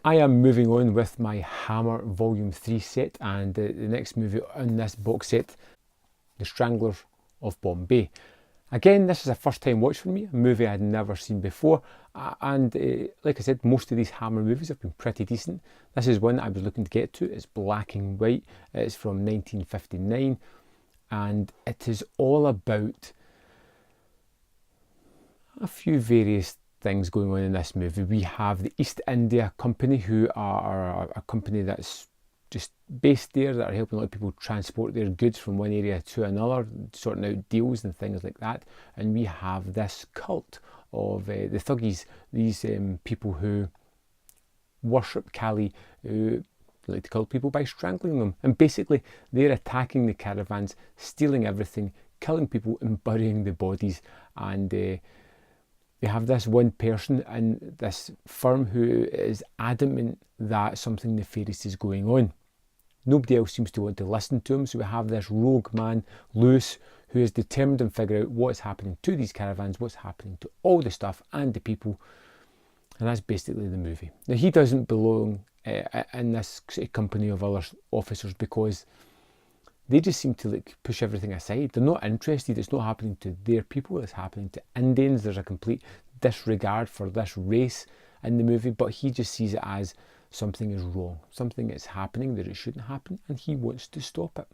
I am moving on with my Hammer Volume 3 set, and the next movie on this box set, The Stranglers of Bombay. Again, this is a first time watch for me, a movie I had never seen before, and like I said, most of these Hammer movies have been pretty decent. This is one that I was looking to get to. It's black and white, it's from 1959, and it is all about a few various things going on in this movie. We have the East India Company, who are a company that's just based there, that are helping a lot of people transport their goods from one area to another, sorting out deals and things like that. And we have this cult of the Thugees, these people who worship Kali, who like to kill people by strangling them. And basically they're attacking the caravans, stealing everything, killing people and burying the bodies. And we have this one person in this firm who is adamant that something nefarious is going on. Nobody else seems to want to listen to him, so we have this rogue man, Lewis, who is determined to figure out what's happening to these caravans, what's happening to all the stuff and the people, and that's basically the movie. Now, he doesn't belong in this company of other officers because they just seem to push everything aside. They're not interested. It's not happening to their people. It's happening to Indians. There's a complete disregard for this race in the movie, but he just sees it as something is wrong. Something is happening that it shouldn't happen, and he wants to stop it.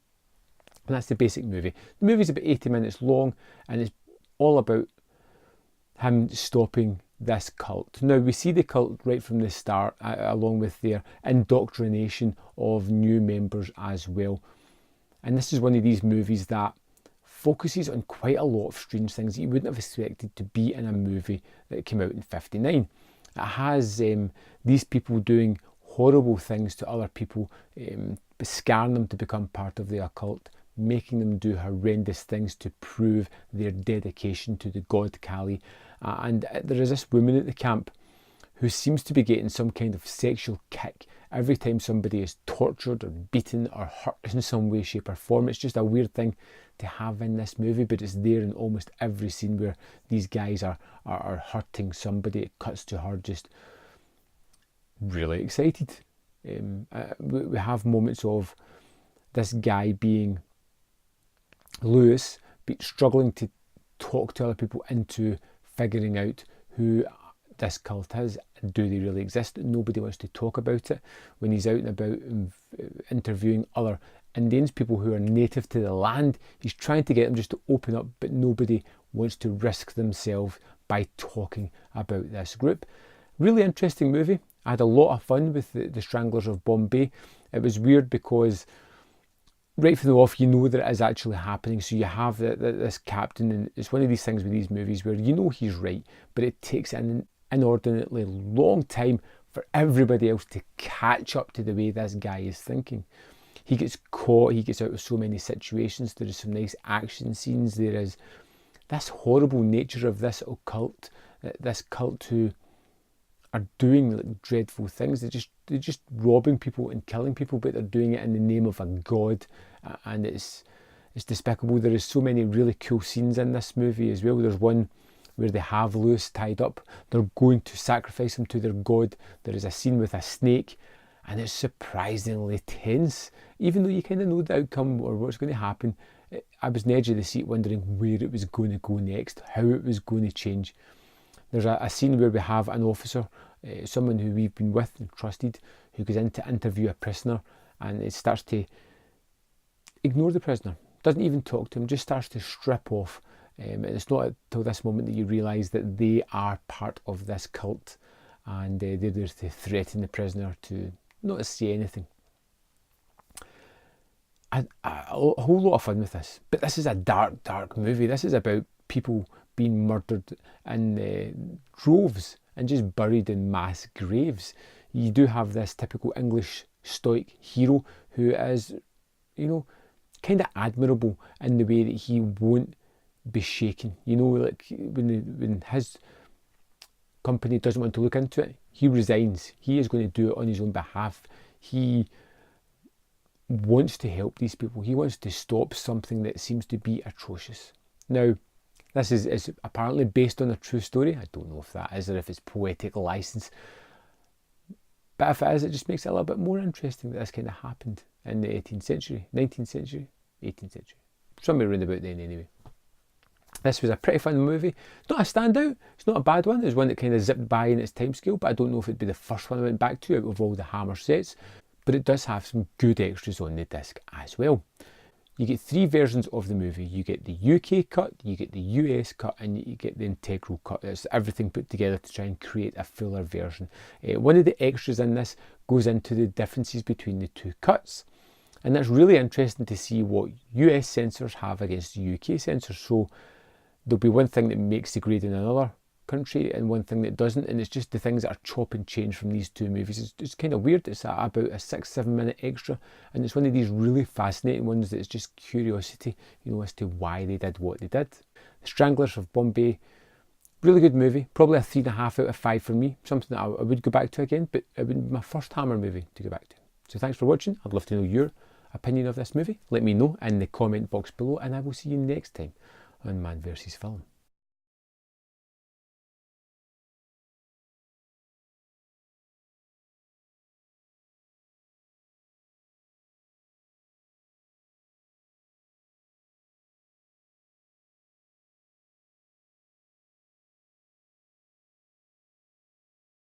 And that's the basic movie. The movie's about 80 minutes long, and it's all about him stopping this cult. Now, we see the cult right from the start, along with their indoctrination of new members as well. And this is one of these movies that focuses on quite a lot of strange things that you wouldn't have expected to be in a movie that came out in '59. It has these people doing horrible things to other people, scaring them to become part of the occult, making them do horrendous things to prove their dedication to the god Kali. And there is this woman at the camp who seems to be getting some kind of sexual kick every time somebody is tortured or beaten or hurt in some way, shape or form. It's just a weird thing to have in this movie, but it's there in almost every scene where these guys are hurting somebody. It cuts to her just really excited. We have moments of this guy being Lewis, struggling to talk to other people into figuring out who this cult is. Do they really exist? Nobody wants to talk about it. When he's out and about interviewing other Indians, people who are native to the land, he's trying to get them just to open up, but nobody wants to risk themselves by talking about this group. Really interesting movie. I had a lot of fun with the Stranglers of Bombay. It was weird because right from the off, you know that it is actually happening. So you have this captain, and it's one of these things with these movies where you know he's right, but it takes an inordinately long time for everybody else to catch up to the way this guy is thinking. He gets caught, he gets out of so many situations. There is some nice action scenes. There is this horrible nature of this occult, this cult who are doing dreadful things. They're just robbing people and killing people, but they're doing it in the name of a god, and it's despicable. There is so many really cool scenes in this movie as well. There's one where they have Lewis tied up. They're going to sacrifice him to their god. There is a scene with a snake, and it's surprisingly tense. Even though you kind of know the outcome or what's going to happen, I was on the edge of the seat wondering where it was going to go next, how it was going to change. There's a scene where we have an officer, someone who we've been with and trusted, who goes in to interview a prisoner, and it starts to ignore the prisoner. Doesn't even talk to him, just starts to strip off. And it's not until this moment that you realise that they are part of this cult, and they're there to threaten the prisoner to not say anything. A whole lot of fun with this, but this is a dark movie. This is about people being murdered in droves and just buried in mass graves. You do have this typical English stoic hero who is, kind of admirable in the way that he won't be shaken. Like when his company doesn't want to look into it, he resigns. He is going to do it on his own behalf. He wants to help these people. He wants to stop something that seems to be atrocious. Now, this is apparently based on a true story. I don't know if that is or if it's poetic license. But if it is, it just makes it a little bit more interesting that this kind of happened in the 18th century, 19th century, 18th century. Somewhere around about then anyway. This was a pretty fun movie. It's not a standout, it's not a bad one. It was one that kind of zipped by in its timescale, but I don't know if it'd be the first one I went back to out of all the Hammer sets. But it does have some good extras on the disc as well. You get 3 versions of the movie. You get the UK cut, you get the US cut, and you get the integral cut. It's everything put together to try and create a fuller version. One of the extras in this goes into the differences between the 2 cuts. And that's really interesting to see what US censors have against the UK censors. So there'll be one thing that makes the grade in another country and one thing that doesn't, and it's just the things that are chop and change from these 2 movies. It's kind of weird. It's about a 6-7 minute extra, and it's one of these really fascinating ones that's just curiosity, as to why they did what they did. The Stranglers of Bombay, really good movie, probably a 3.5 out of 5 for me, something that I would go back to again, but it would be my first Hammer movie to go back to. So thanks for watching. I'd love to know your opinion of this movie. Let me know in the comment box below, and I will see you next time on Man vs Film.